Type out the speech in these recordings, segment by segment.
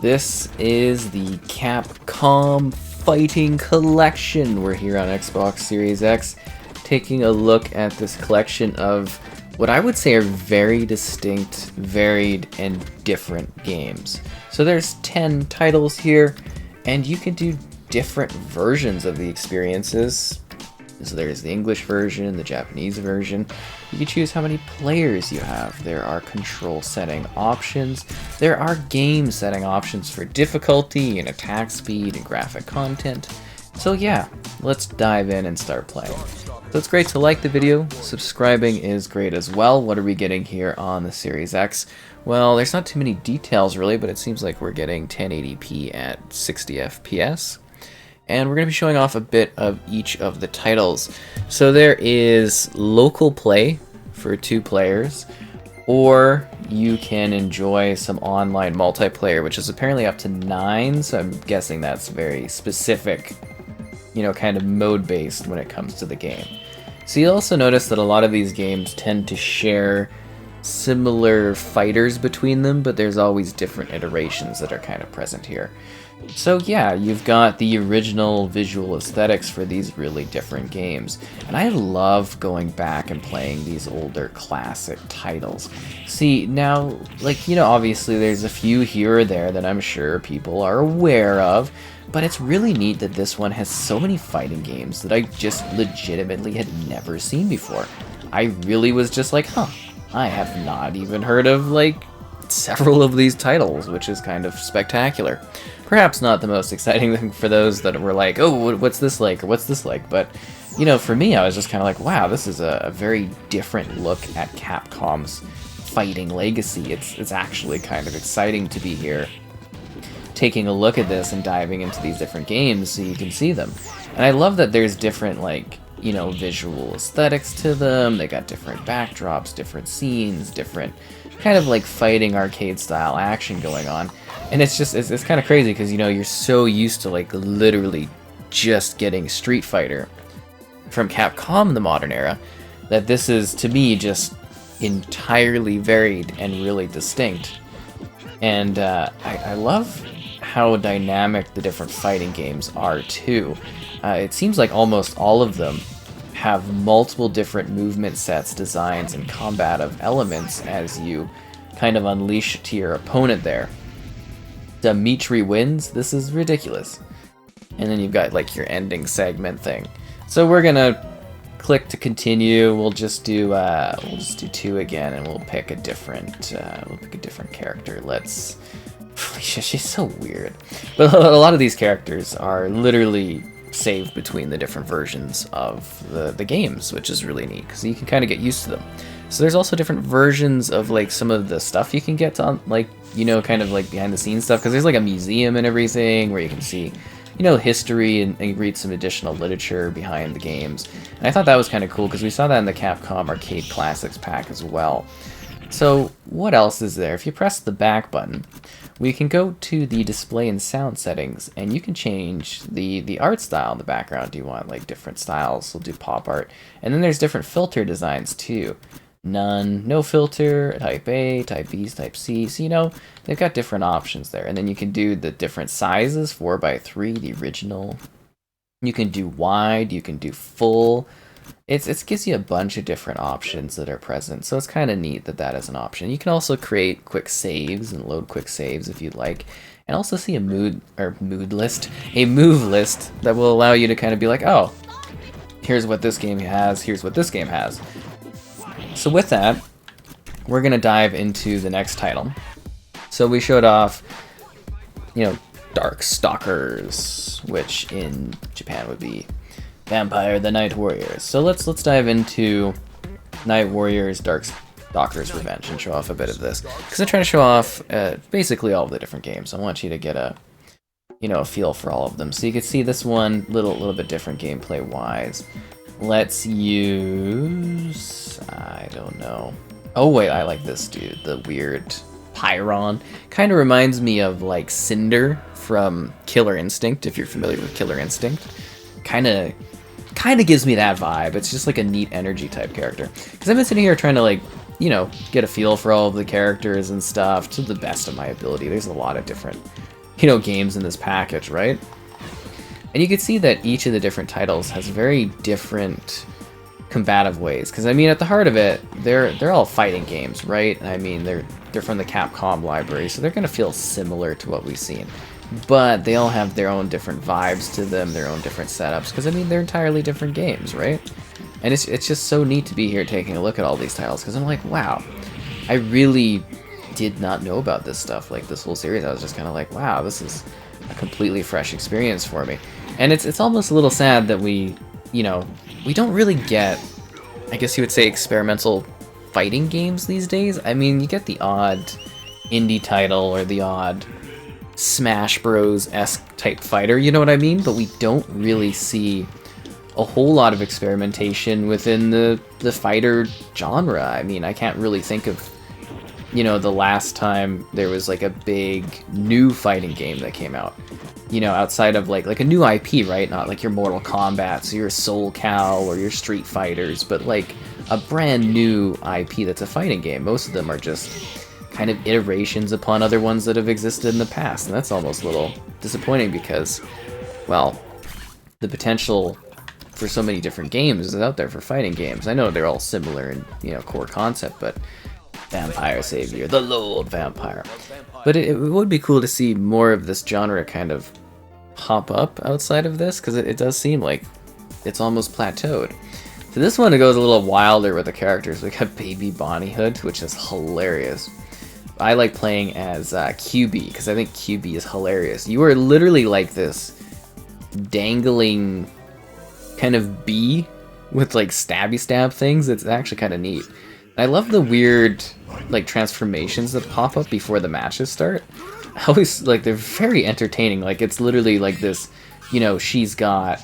This is the Capcom Fighting Collection. We're here on Xbox Series X, taking a look at this collection of what I would say are very distinct, varied, and different games. So there's 10 titles here, and you can do different versions of the experiences. So there's the English version, the Japanese version. You can choose how many players you have. There are control setting options. There are game setting options for difficulty and attack speed and graphic content. So yeah, let's dive in and start playing. So it's great to like the video. Subscribing is great as well. What are we getting here on the Series X? Well, there's not too many details really, but it seems like we're getting 1080p at 60 FPS. And we're going to be showing off a bit of each of the titles. So there is local play for 2 players, or you can enjoy some online multiplayer, which is apparently up to 9, so I'm guessing that's very specific, kind of mode-based when it comes to the game. So you'll also notice that a lot of these games tend to share similar fighters between them, but there's always different iterations that are kind of present here. So yeah, you've got the original visual aesthetics for these really different games. And I love going back and playing these older classic titles. See, now, obviously there's a few here or there that I'm sure people are aware of, but it's really neat that this one has so many fighting games that I just legitimately had never seen before. I really was just like, I have not even heard of, several of these titles, which is kind of spectacular. Perhaps not the most exciting thing for those that were like, oh, what's this like, or what's this like? But, for me, I was just kind of like, wow, this is a very different look at Capcom's fighting legacy. It's actually kind of exciting to be here, taking a look at this and diving into these different games so you can see them. And I love that there's different, visual aesthetics to them. They got different backdrops, different scenes, different kind of fighting arcade style action going on. And it's kind of crazy because, you're so used to literally just getting Street Fighter from Capcom in the modern era that this is, to me, just entirely varied and really distinct. And I love how dynamic the different fighting games are too. It seems like almost all of them have multiple different movement sets, designs, and combative elements as you kind of unleash to your opponent there. Dimitri wins. This is ridiculous. And then you've got your ending segment thing. So we're gonna click to continue. We'll just do 2 again, and we'll pick a different character. She's so weird. But a lot of these characters are literally saved between the different versions of the games, which is really neat because you can kind of get used to them. So there's also different versions of some of the stuff you can get on kind of behind the scenes stuff, because there's a museum and everything where you can see history and read some additional literature behind the games. And I thought that was kind of cool because we saw that in the Capcom Arcade Classics pack as well. So what else is there? If you press the back button, we can go to the display and sound settings, and you can change the art style in the background. Do you want different styles? We'll do pop art. And then there's different filter designs too. None, no filter, type A, type B, type C. So they've got different options there. And then you can do the different sizes, 4x3, the original. You can do wide, you can do full. It gives you a bunch of different options that are present, so it's kind of neat that is an option. You can also create quick saves and load quick saves if you'd like, and also see a move list that will allow you to kind of be like, oh, here's what this game has, here's what this game has. So with that, we're gonna dive into the next title. So we showed off, Darkstalkers, which in Japan would be Vampire the Night Warriors. So let's dive into Night Warriors Darkstalkers Revenge and show off a bit of this, because I'm trying to show off basically all of the different games. I want you to get a feel for all of them. So you can see this one little bit different gameplay wise. Let's use, I don't know. Oh wait, I like this dude, the weird Pyron. Kind of reminds me of Cinder from Killer Instinct, if you're familiar with Killer Instinct. Kind of gives me that vibe. It's just a neat energy type character. Because I've been sitting here trying to get a feel for all of the characters and stuff to the best of my ability. There's a lot of different games in this package, right? And you can see that each of the different titles has very different combative ways. Because I mean, at the heart of it, they're all fighting games, right? I mean, they're from the Capcom library, so they're gonna feel similar to what we've seen. But they all have their own different vibes to them, their own different setups. Because I mean, they're entirely different games, right? And it's just so neat to be here taking a look at all these titles. Because I'm like, wow, I really did not know about this stuff. Like this whole series, I was just kind of like, wow, this is a completely fresh experience for me. And it's almost a little sad that we don't really get, I guess you would say, experimental fighting games these days. I mean, you get the odd indie title or the odd Smash Bros-esque type fighter, you know what I mean? But we don't really see a whole lot of experimentation within the fighter genre. I mean, I can't really think of, the last time there was like a big new fighting game that came out. Outside of like a new IP, right? Not like your Mortal Kombat's or your Soul Cal or your Street Fighters, but like a brand new IP that's a fighting game. Most of them are just kind of iterations upon other ones that have existed in the past, and that's almost a little disappointing because, well, the potential for so many different games is out there for fighting games. I know they're all similar in, core concept, but Vampire Savior, the Lord Vampire. But it would be cool to see more of this genre kind of pop up outside of this, because it does seem like it's almost plateaued. So this one, it goes a little wilder with the characters. We got Baby Bonnyhood, which is hilarious. I like playing as QB, because I think QB is hilarious. You are literally like this dangling kind of bee with like stabby stab things. It's actually kind of neat. I love the weird like transformations that pop up before the matches start. I always like, they're very entertaining. Like it's literally like this, she's got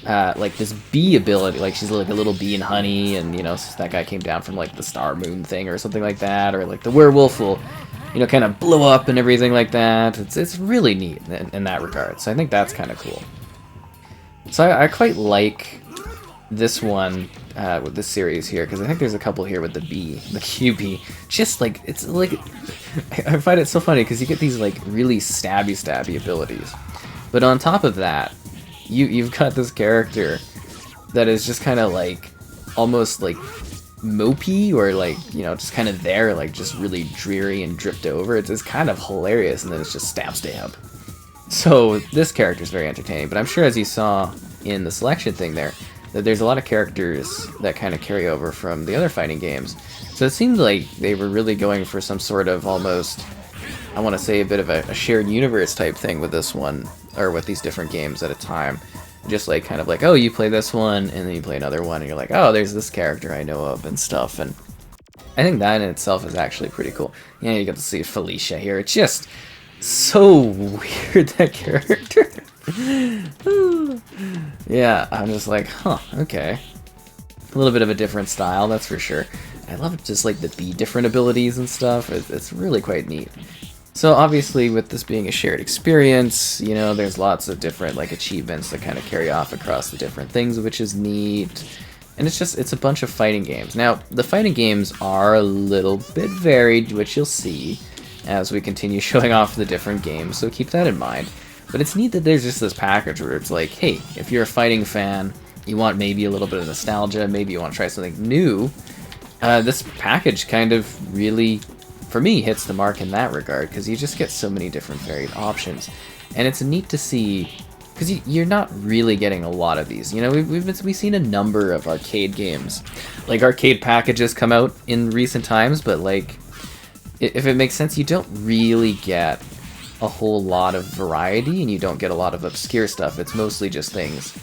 like this bee ability, like she's like a little bee in honey, and that guy came down from like the star moon thing or something like that, or like the werewolf will kind of blow up and everything like that. It's really neat in that regard, so I think that's kind of cool. So I quite like this one with this series here, because I think there's a couple here with the bee, the QB. Just like, it's like, I find it so funny because you get these like really stabby abilities, but on top of that, you've got this character that is just kind of like almost like mopey, or like just kind of there, like just really dreary and dripped over. It's kind of hilarious, and then it's just stab. So this character is very entertaining, but I'm sure, as you saw in the selection thing there, that there's a lot of characters that kind of carry over from the other fighting games. So it seemed like they were really going for some sort of almost, I want to say, a bit of a shared universe type thing with this one, or with these different games at a time. Just like kind of like, oh, you play this one, and then you play another one, and you're like, oh, there's this character I know of and stuff. And I think that in itself is actually pretty cool. Yeah, you get to see Felicia here. It's just so weird, that character. Yeah, I'm just like, huh, okay. A little bit of a different style, that's for sure. I love just like the different abilities and stuff. It's really quite neat. So obviously, with this being a shared experience, there's lots of different like achievements that kind of carry off across the different things, which is neat. And it's a bunch of fighting games. Now, the fighting games are a little bit varied, which you'll see as we continue showing off the different games, so keep that in mind. But it's neat that there's just this package where it's like, hey, if you're a fighting fan, you want maybe a little bit of nostalgia, maybe you want to try something new, this package kind of really, for me, hits the mark in that regard, because you just get so many different varied options. And it's neat to see, because you're not really getting a lot of these. We've seen a number of arcade games, like arcade packages come out in recent times, but like, if it makes sense, you don't really get a whole lot of variety, and you don't get a lot of obscure stuff. It's mostly just things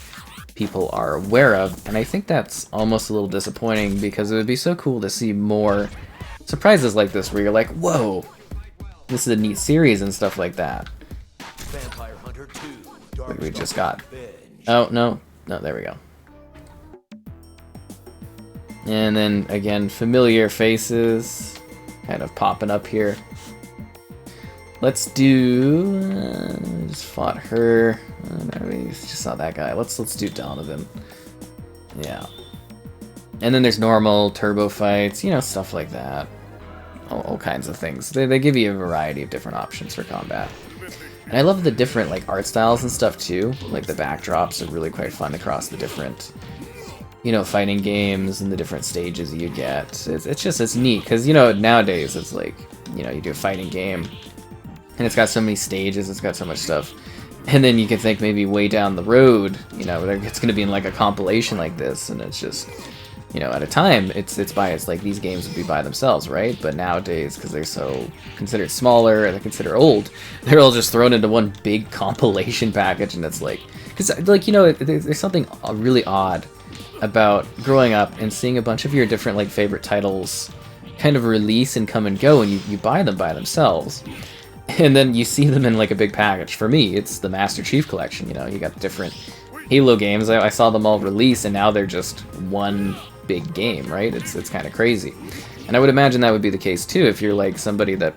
people are aware of, and I think that's almost a little disappointing, because it would be so cool to see more surprises like this, where you're like, whoa, this is a neat series and stuff like that. Vampire Hunter 2, Like we just got. Oh, no, there we go. And then again, familiar faces kind of popping up here. Let's do, just fought her. No, we just saw that guy. Let's do Donovan. Yeah. And then there's normal turbo fights, stuff like that. All kinds of things. They give you a variety of different options for combat. And I love the different like art styles and stuff too. Like the backdrops are really quite fun across the different, you know, fighting games and the different stages you get. It's neat because, you know, nowadays it's like, you know, you do a fighting game and it's got so many stages, it's got so much stuff. And then you can think maybe way down the road, you know, it's going to be in like a compilation like this, and it's just, you know, at a time, it's like these games would be by themselves, right? But nowadays, because they're so considered smaller and they're considered old, they're all just thrown into one big compilation package, and it's like, because like, you know, there's something really odd about growing up and seeing a bunch of your different like favorite titles kind of release and come and go, and you buy them by themselves. And then you see them in like a big package. For me, it's the Master Chief Collection, you know, you got different Halo games. I saw them all release, and now they're just one big game, right? It's kind of crazy. And I would imagine that would be the case too if you're like somebody that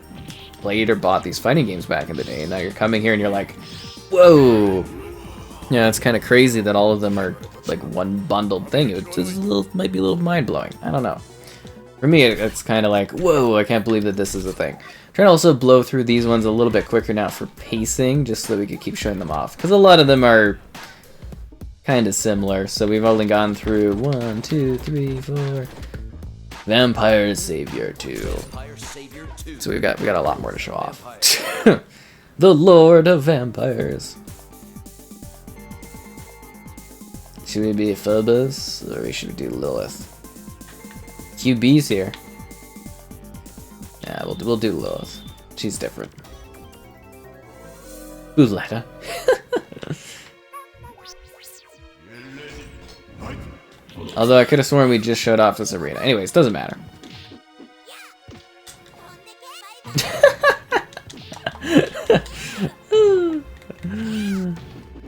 played or bought these fighting games back in the day, and now you're coming here and you're like, whoa! Yeah, it's kind of crazy that all of them are like one bundled thing. It just might be a little mind-blowing. I don't know. For me, it's kind of like, whoa, I can't believe that this is a thing. Trying to also blow through these ones a little bit quicker now for pacing, just so we could keep showing them off. Because a lot of them are kind of similar. So we've only gone through 1, 2, 3, 4. Vampire Savior 2. So we got a lot more to show off. The Lord of Vampires. Should we be Phobos, or should we do Lilith? QB's here. Yeah, we'll do Lilith. She's different. Bouletta. Although I could have sworn we just showed off this arena. Anyways, doesn't matter.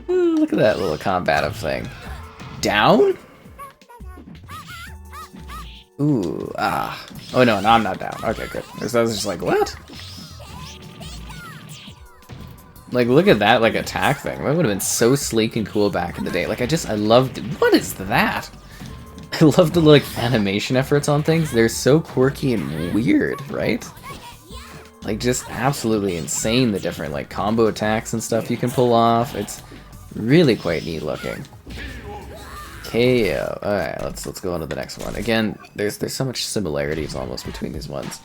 Look at that little combative thing. Down? Ooh, ah. Oh no, I'm not down. Okay, good. So I was just like, what? Like, look at that, like, attack thing. That would have been so sleek and cool back in the day. Like, I loved it. What is that? I love the, like, animation efforts on things. They're so quirky and weird, right? Like, just absolutely insane, the different, like, combo attacks and stuff you can pull off. It's really quite neat looking. KO. Alright, let's go on to the next one. Again, there's so much similarities almost between these ones.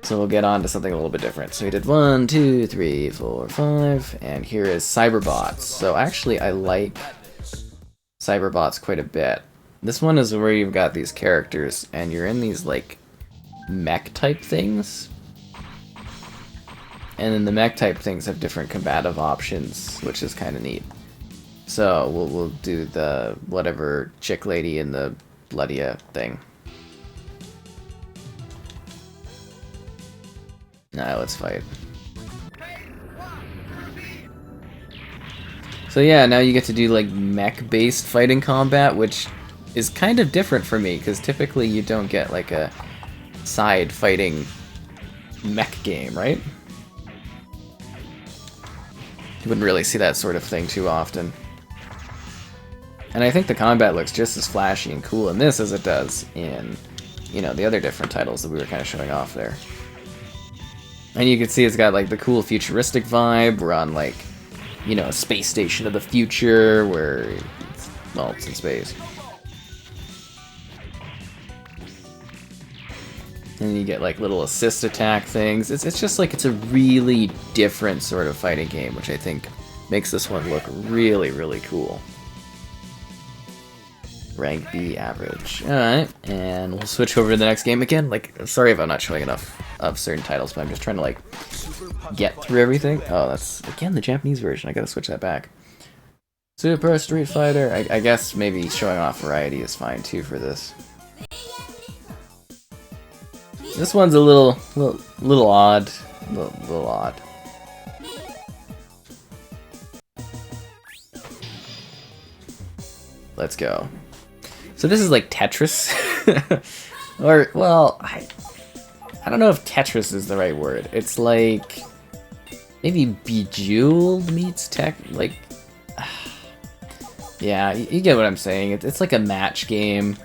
So we'll get on to something a little bit different. So we did 1, 2, 3, 4, 5, and here is Cyberbots. So actually I like Cyberbots quite a bit. This one is where you've got these characters, and you're in these like mech type things. And then the mech type things have different combative options, which is kind of neat. So we'll do the whatever chick lady in the Bloodia thing. Now let's fight. So yeah, now you get to do like mech-based fighting combat, which is kind of different for me, because typically you don't get like a side fighting mech game, right? You wouldn't really see that sort of thing too often. And I think the combat looks just as flashy and cool in this as it does in, you know, the other different titles that we were kind of showing off there. And you can see it's got like the cool futuristic vibe. We're on like, you know, a space station of the future where it's, well, it's in space. And you get like little assist attack things. It's just like, it's a really different sort of fighting game, which I think makes this one look really, really cool. Rank B average. Alright, and we'll switch over to the next game again. Like, sorry if I'm not showing enough of certain titles, but I'm just trying to like get through everything. Oh, that's again the Japanese version. I gotta switch that back. Super Street Fighter. I guess maybe showing off variety is fine too for this. This one's a little odd. Little odd. Let's go. So this is like Tetris. Or, well, I don't know if Tetris is the right word. It's like maybe Bejeweled meets tech, like, yeah, you get what I'm saying. It's like a match game,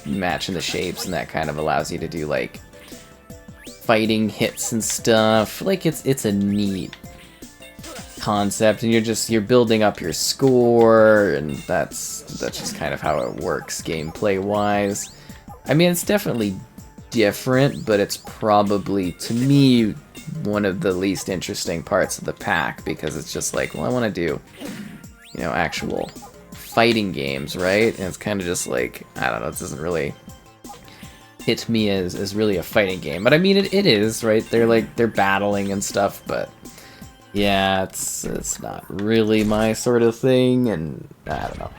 matching the shapes, and that kind of allows you to do like fighting hits and stuff. Like it's a neat concept, and you're building up your score, and that's just kind of how it works gameplay wise. I mean, it's definitely different, but it's probably, to me, one of the least interesting parts of the pack, because it's just like, well, I want to do, you know, actual fighting games, right? And it's kind of just like, I don't know, it doesn't really hit me as really a fighting game. But I mean, it is, right? They're battling and stuff, but yeah, it's not really my sort of thing, and I don't know.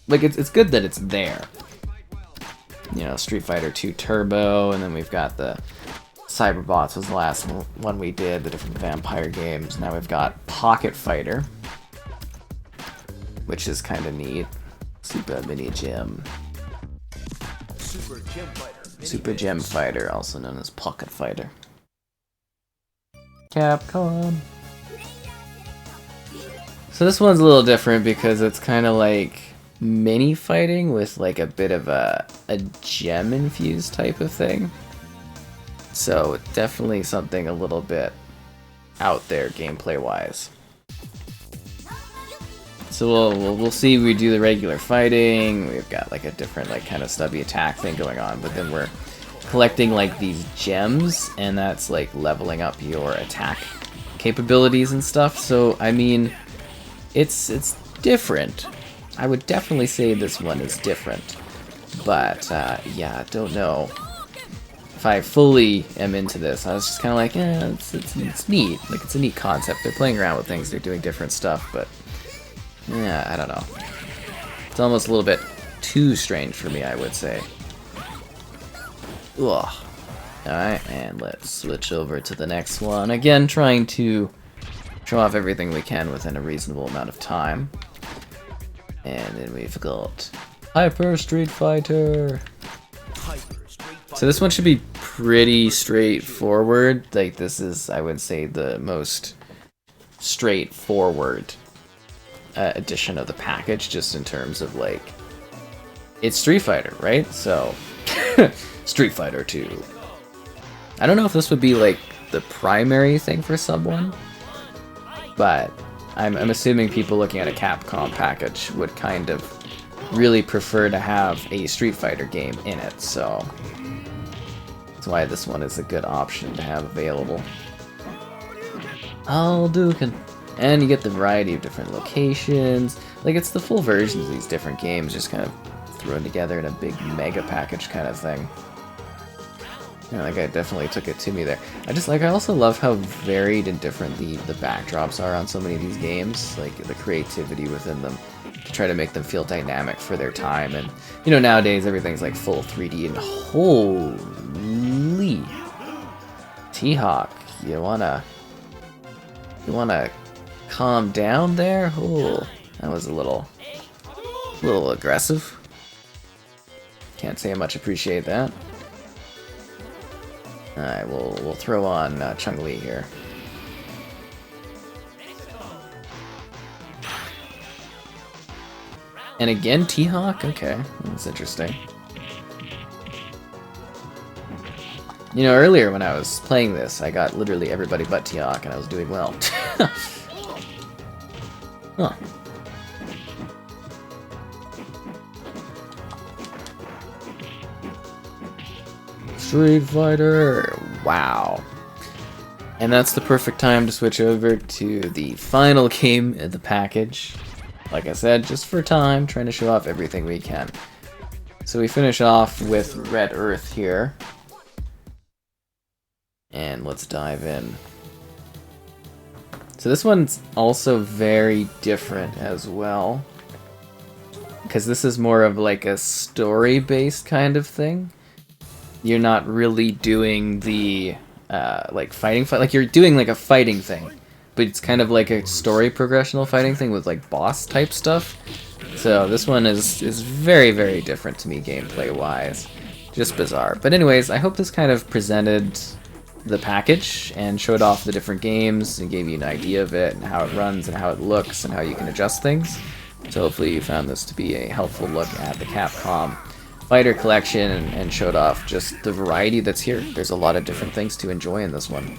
Like, it's good that it's there. You know, Street Fighter 2 Turbo, and then we've got the Cyberbots was the last one we did, the different vampire games. Now we've got Pocket Fighter, which is kind of neat. Super Mini Gym. Super Gem Fighter, also known as Pocket Fighter. Capcom. So this one's a little different because it's kind of like mini fighting with like a bit of a gem infused type of thing. So definitely something a little bit out there gameplay wise. So we'll see. We do the regular fighting. We've got like a different like kind of stubby attack thing going on, but then we're collecting like these gems, and that's like leveling up your attack capabilities and stuff. So I mean, it's different. I would definitely say this one is different, but yeah, I don't know if I fully am into this. I was just kind of like, yeah, it's neat. Like, it's a neat concept. They're playing around with things. They're doing different stuff, but yeah, I don't know. It's almost a little bit too strange for me, I would say. Ugh. Alright, and let's switch over to the next one. Again, trying to show off everything we can within a reasonable amount of time. And then we've got Hyper Street Fighter. So this one should be pretty straightforward. Like, this is, I would say, the most straightforward edition of the package, just in terms of, like, it's Street Fighter, right? So, Street Fighter 2. I don't know if this would be, like, the primary thing for Sub 1, but I'm assuming people looking at a Capcom package would kind of really prefer to have a Street Fighter game in it, so that's why this one is a good option to have available. Hadouken! And you get the variety of different locations. Like, it's the full versions of these different games, just kind of thrown together in a big mega package kind of thing. Yeah, that guy definitely took it to me there. I also love how varied and different the backdrops are on so many of these games. Like, the creativity within them to try to make them feel dynamic for their time. And, you know, nowadays everything's like full 3D, and holy T-Hawk, you wanna calm down there? Oh, that was a little aggressive. Can't say I much appreciate that. Alright, we'll throw on Chung-Li here. And again, T-Hawk? Okay, that's interesting. You know, earlier when I was playing this, I got literally everybody but T-Hawk, and I was doing well. Huh. Street Fighter! Wow. And that's the perfect time to switch over to the final game in the package. Like I said, just for time, trying to show off everything we can. So we finish off with Red Earth here. And let's dive in. So this one's also very different as well, because this is more of like a story-based kind of thing. You're not really doing the like like you're doing like a fighting thing, but it's kind of like a story progressional fighting thing with like boss type stuff. So this one is very, very different to me gameplay wise. Just bizarre. But anyways, I hope this kind of presented the package and showed off the different games and gave you an idea of it and how it runs and how it looks and how you can adjust things. So hopefully you found this to be a helpful look at the Capcom Fighter collection and showed off just the variety that's here. There's a lot of different things to enjoy in this one.